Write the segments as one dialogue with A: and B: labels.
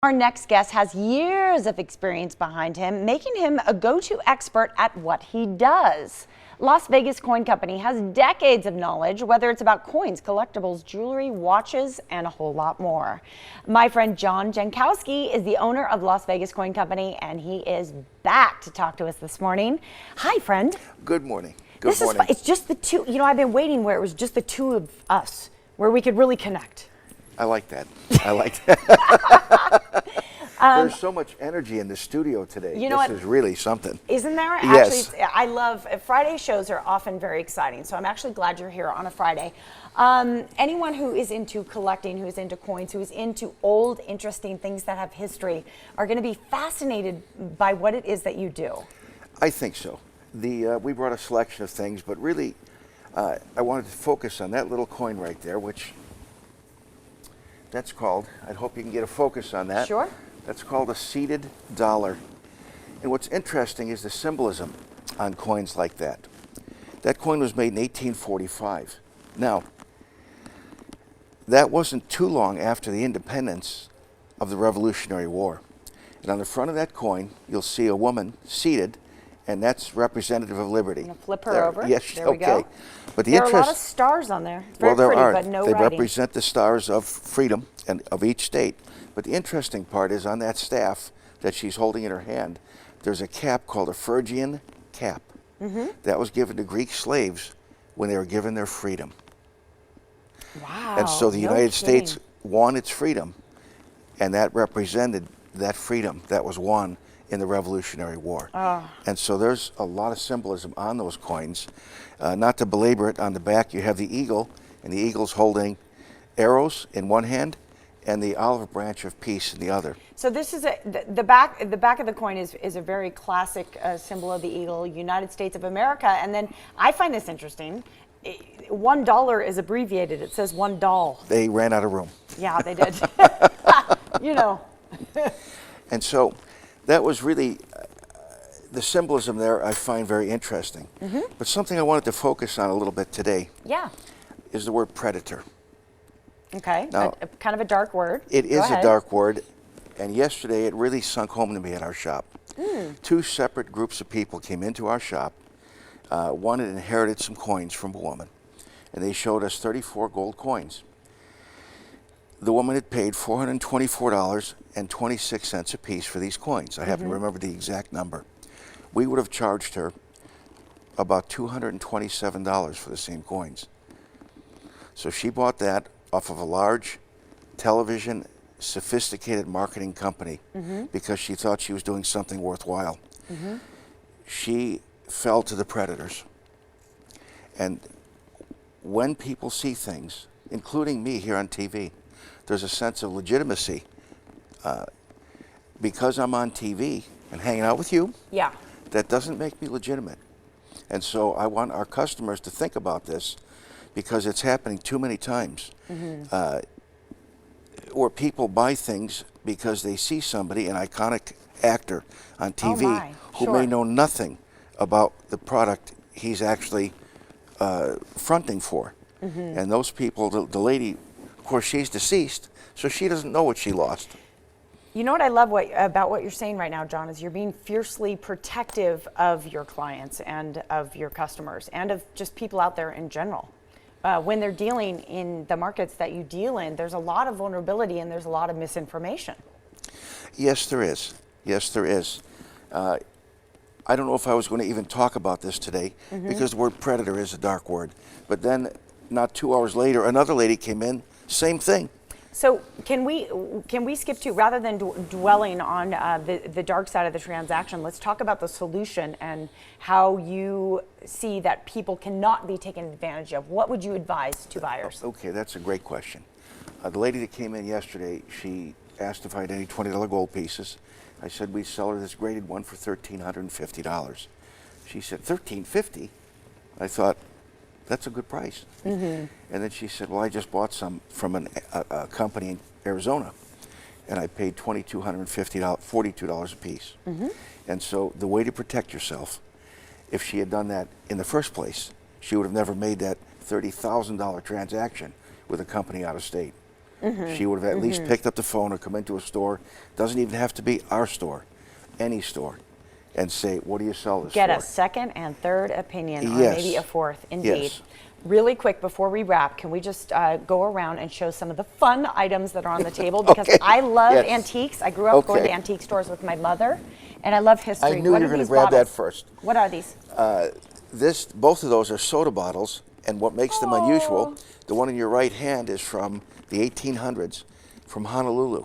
A: Our next guest has years of experience behind him, making him a go-to expert at what he does. Las Vegas Coin Company has decades of knowledge, whether it's about coins, collectibles, jewelry, watches, and a whole lot more. My friend John Jankowski is the owner of Las Vegas Coin Company, and he is back to talk to us this morning. Hi, friend.
B: Good morning. Good morning.
A: It's just the two. You know, I've been waiting where it was just the two of us, where we could really connect.
B: I like that. I like that. There's so much energy in the studio today.
A: You know what?
B: This is really something.
A: Isn't there?
B: Yes.
A: Actually, I love Friday shows are often very exciting. So I'm actually glad you're here on a Friday. Anyone who is into collecting, who is into coins, who is into old, interesting things that have history are going to be fascinated by what it is that you do.
B: I think so. We brought a selection of things, but really, I wanted to focus on that little coin right there, which that's called, I hope you can get a focus on that.
A: Sure.
B: That's called a seated dollar. And what's interesting is the symbolism on coins like that. That coin was made in 1845. Now, that wasn't too long after the independence of the Revolutionary War. And on the front of that coin, you'll see a woman seated, and that's representative of liberty.
A: I'm going to flip her over.
B: Yes,
A: there we
B: okay.
A: go.
B: But
A: there are a lot of stars on there. It's very
B: there
A: pretty,
B: are.
A: but no
B: They
A: writing.
B: represent the stars of freedom and of each state. But the interesting part is on that staff that she's holding in her hand, there's a cap called a Phrygian cap. That was given to Greek slaves when they were given their freedom.
A: Wow.
B: And so the United States won its freedom, and that represented that freedom that was won in the Revolutionary War. And so there's a lot of symbolism on those coins. Not to belabor it, on the back you have the eagle, and the eagle's holding arrows in one hand and the olive branch of peace in the other.
A: So this is the back of the coin is a very classic symbol of the eagle, United States of America. And then I find this interesting. $1 is abbreviated. It says $1 doll.
B: They ran out of room.
A: Yeah, they did. You know.
B: And so that was really the symbolism there I find very interesting. But something I wanted to focus on a little bit today is the word predator.
A: Okay,
B: now,
A: kind of a dark word.
B: It is a dark word, and yesterday it really sunk home to me at our shop. Two separate groups of people came into our shop. One had inherited some coins from a woman, and they showed us 34 gold coins. The woman had paid $424.26 a piece for these coins. I happen to remember the exact number. We would have charged her about $227 for the same coins. So she bought that off of a large television, sophisticated marketing company because she thought she was doing something worthwhile. She fell to the predators. And when people see things, including me here on TV, there's a sense of legitimacy. Because I'm on TV and hanging out with you, that doesn't make me legitimate. And so I want our customers to think about this, because it's happening too many times. Or people buy things because they see somebody, an iconic actor on TV, who may know nothing about the product he's actually fronting for. And those people, the lady, of course, she's deceased, so she doesn't know what she lost.
A: You know what I love about what you're saying right now, John, is you're being fiercely protective of your clients and of your customers and of just people out there in general. When they're dealing in the markets that you deal in, there's a lot of vulnerability and there's a lot of misinformation.
B: Yes, there is. Yes, there is. I don't know if I was going to even talk about this today because the word predator is a dark word. But then, not 2 hours later, another lady came in, same thing.
A: So can we skip to, rather than dwelling on the dark side of the transaction, let's talk about the solution and how you see that people cannot be taken advantage of. What would you advise to buyers?
B: Okay, that's a great question. The lady that came in yesterday, she asked if I had any $20 gold pieces. I said we'd sell her this graded one for $1,350. She said, $1,350? I thought, that's a good price. And then she said, well, I just bought some from a company in Arizona, and I paid $2,250, $42 a piece. And so the way to protect yourself, if she had done that in the first place, she would have never made that $30,000 transaction with a company out of state. She would have at least picked up the phone or come into a store. Doesn't even have to be our store, any store, and say, what do you sell this
A: Get
B: for?
A: a second and third opinion, or
B: Yes.
A: maybe a fourth, indeed.
B: Yes.
A: Really quick before we wrap, can we just go around and show some of the fun items that are on the table? Because
B: Okay.
A: I love
B: Yes.
A: antiques. I grew up going to
B: Okay.
A: antique stores with my mother, and I love history.
B: I knew
A: What
B: you
A: are
B: were going to
A: these
B: grab that
A: bottles?
B: first.
A: What are these?
B: Both of those are soda bottles, and what makes them unusual, the one in your right hand is from the 1800s, from Honolulu.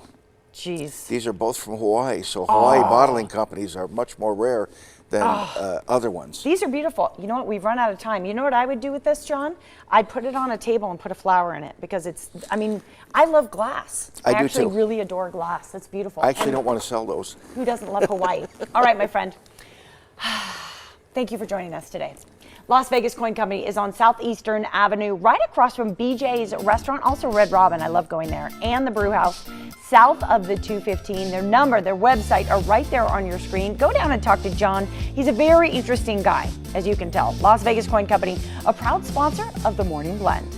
A: Jeez.
B: These are both from Hawaii, so Hawaii bottling companies are much more rare than other ones.
A: These are beautiful. You know what? We've run out of time. You know what I would do with this, John? I'd put it on a table and put a flower in it because it's, I mean, I love glass.
B: I do
A: actually
B: too.
A: really adore glass. It's beautiful.
B: I actually
A: And
B: don't want to sell those.
A: who doesn't love Hawaii? All right, my friend. Thank you for joining us today. Las Vegas Coin Company is on Southeastern Avenue, right across from BJ's restaurant, also Red Robin. I love going there, and the Brew House, south of the 215. Their number, their website are right there on your screen. Go down and talk to John. He's a very interesting guy, as you can tell. Las Vegas Coin Company, a proud sponsor of the Morning Blend.